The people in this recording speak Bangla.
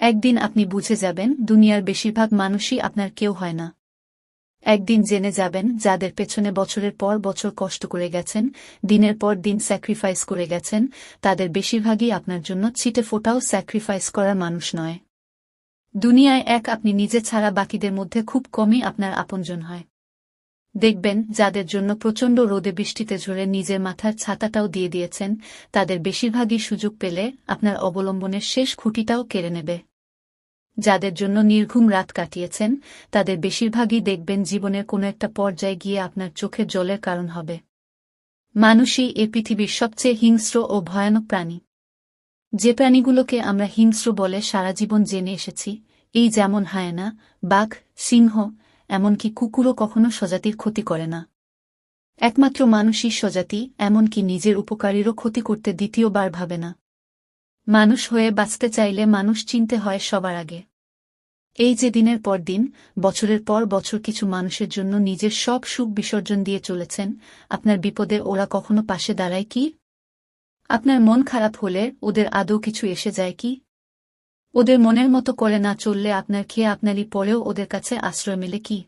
একদিন আপনি বুঝে যাবেন দুনিয়ার বেশিরভাগ মানুষই আপনার কেউ হয় না। একদিন জেনে যাবেন যাদের পেছনে বছরের পর বছর কষ্ট করে গেছেন, দিনের পর দিন স্যাক্রিফাইস করে গেছেন, তাদের বেশিরভাগই আপনার জন্য ছিটে ফোটাও স্যাক্রিফাইস করার মানুষ নয়। দুনিয়ায় আপনি নিজে ছাড়া বাকিদের মধ্যে খুব কমই আপনার আপনজন হয়। দেখবেন যাদের জন্য প্রচণ্ড রোদে বৃষ্টিতে ঝরে নিজের মাথার ছাতাটাও দিয়ে দিয়েছেন, তাদের বেশিরভাগই সুযোগ পেলে আপনার অবলম্বনের শেষ খুঁটিটাও কেড়ে নেবে। যাদের জন্য নির্ঘুম রাত কাটিয়েছেন, তাদের বেশিরভাগই দেখবেন জীবনের কোনো একটা পর্যায়ে গিয়ে আপনার চোখের জলের কারণ হবে। মানুষই এ পৃথিবীর সবচেয়ে হিংস্র ও ভয়ানক প্রাণী। যে প্রাণীগুলোকে আমরা হিংস্র বলে সারা জীবন জেনে এসেছি, এই যেমন হায়েনা, বাঘ, সিংহ, এমনকি কুকুরও কখনো স্বজাতির ক্ষতি করে না। একমাত্র মানুষই স্বজাতি, এমনকি নিজের উপকারীরও ক্ষতি করতে দ্বিতীয়বার ভাবে না। মানুষ হয়ে বাঁচতে চাইলে মানুষ চিনতে হয় সবার আগে। এই যে দিনের পর দিন, বছরের পর বছর কিছু মানুষের জন্য নিজের সব সুখ বিসর্জন দিয়ে চলেছেন, আপনার বিপদে ওরা কখনো পাশে দাঁড়ায় কি? আপনার মন খারাপ হলে ওদের আদৌ কিছু এসে যায় কি? ওদের মনের মতো করে না চললে আপনার খেয়ে আপনারই পরেও ওদের কাছে আশ্রয় মেলে কি?